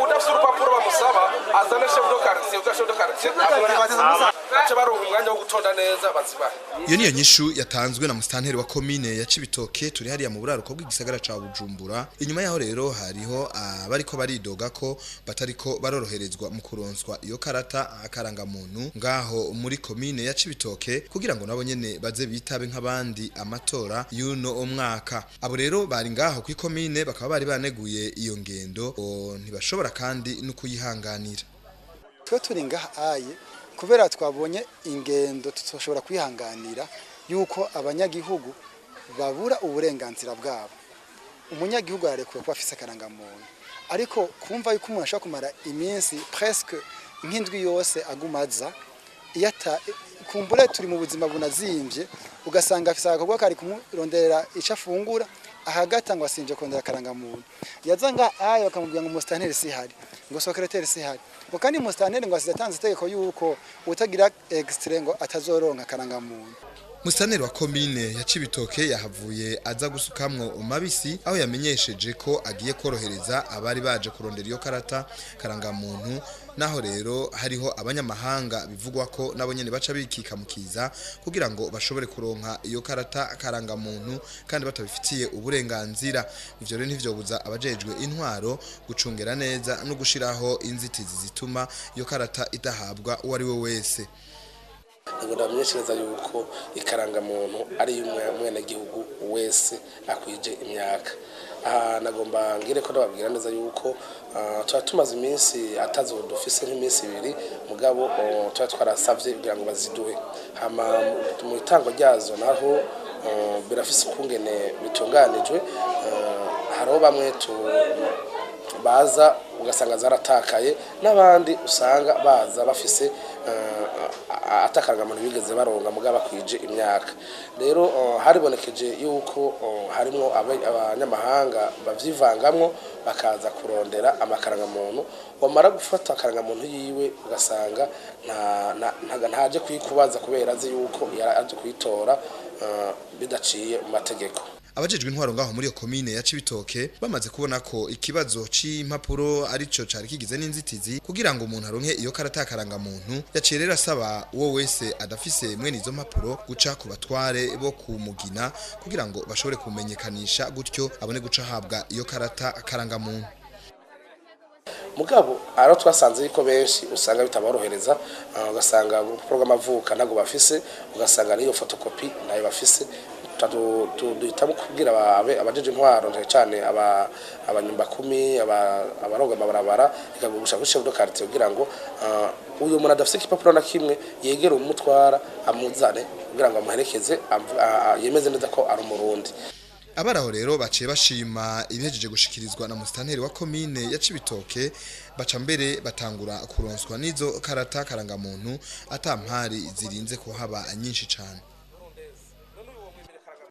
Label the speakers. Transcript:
Speaker 1: udafite urupapuro bamusaba azane chef de quartier chef de quartier aca baronka umwanya wo gutonda neza bazibahe.
Speaker 2: Iyo niyo nyishu yatanzwe na musitanteri wa komine ya Cibitoke turi hariya mu buraruko bw'igisagara ca Bujumbura. Inyuma yaho rero hariho abariko baridoga ko batariko baroroherezwa mu kuronswa iyo karata akaranga muntu ngaho muri komine ya Cibitoke kugira ngo nabo nyene baze bitabe nk'abandi amatora y'uno umwaka. Abo rero bari ngaho ku komine bakaba bari baneguye iyo ngendo ntibashobora kandi no kuyihanganira.
Speaker 3: Twe turi ngaha aye kubera twabonye ingendo tutoshobora kwihanganira yuko abanyagihugu babura uburenganzira bwabo. Umunyagihugu arekuwe kuba afise akaranga muntu, ariko kumva yuko umuntu ashaka kumara iminsi presque nk'indwi yose agumaza iyata kumbure turi mu buzima bunazimvye ugasanga afise akagwa kari kumuronderera icafungura ahagatangwa asinje kondera akaranga muntu yazanga ayo bakamubwira ngo musitanteri sihari ngo secrétaire sihari ngo kandi musitanteri ngo asizatanze itegeko yuko utagira extrait ngo atazoronka akaranga muntu.
Speaker 2: Musitanteri wa komine ya Cibitoke yahavuye aza gusukamwo umabisi aho yamenyesheje ko agiye korohereza abari baje kurondera iyo karata karanga muntu, naho rero hariho abanyamahanga bivugwa ko nabo nyene baca bikika mukiza kugira ngo bashobore kuronka iyo karata karanga muntu kandi batabifitiye uburenganzira. Ivyo rero ntivyobuza abajejwe intwaro gucungera neza no gushiraho inzitizi zituma iyo karata idahabwa uwo ari we wese.
Speaker 1: Ndamenyeshereza yuko ikaranga muntu ari umwene gihugu wese akwije imyaka. Nagomba ngire ko ndababwira neza yuko tumaze iminsi atazo dufise nk'iminsi 2 mugabo twarasavye kugira ngo baziduhe. Hama mu itango ryazo naho birafise kungene bitunganijwe, haro bamwe baza ugasanga zaratakaye n'abandi usanga baza bafise atakaranga muntu bigeze baronga mugaba kwije imyaka. Rero haribonekeje yuko harimo abanyamahanga bavyivangamwo bakaza kurondera amakaranga muntu, wamara gufata akaranga muntu yiwe ugasanga ntaje kwikubaza kubera azi yuko yaraje kwitora bidaciye mu mategeko.
Speaker 2: Abajejwe intwaro ngaho muri iyo komine ya Cibitoke bamaze kubona ko ikibazo c'impapuro arico cari kigize n'inzitizi kugira ngo umuntu aronke iyo karata karanga muntu, yacerera asaba uwo wese adafise mwene izo mpapuro guca ku batware bo kumugina kugira ngo bashobore kumenyekanisha gutyo abone guca habwa iyo karata karanga muntu.
Speaker 1: Mugabo aro twasanze yuko benshi usanga bitaborohereza, ugasanga urupapuro rw'amavuka ntago bafise, ugasanga niyo photocopy nayo bafise. Duhitamo kubwira abajeje intwaro cyane abanyumba 10 abaronga amabarabara ikagusha kuri chef de quartier kugira ngo uyu muntu adafise ikipapuro na kimwe yegera umutwara amuzane kugira ngo amuherekeze yemeze neza ko ari umurundi.
Speaker 2: Abaraho rero baciye bashima ibihejeje gushikirizwa na musitanteri wa komine ya Cibitoke, baca mbere batangura kuronswa n'izo karata karanga muntu atampari zirinze kuhaba nyinshi cyane.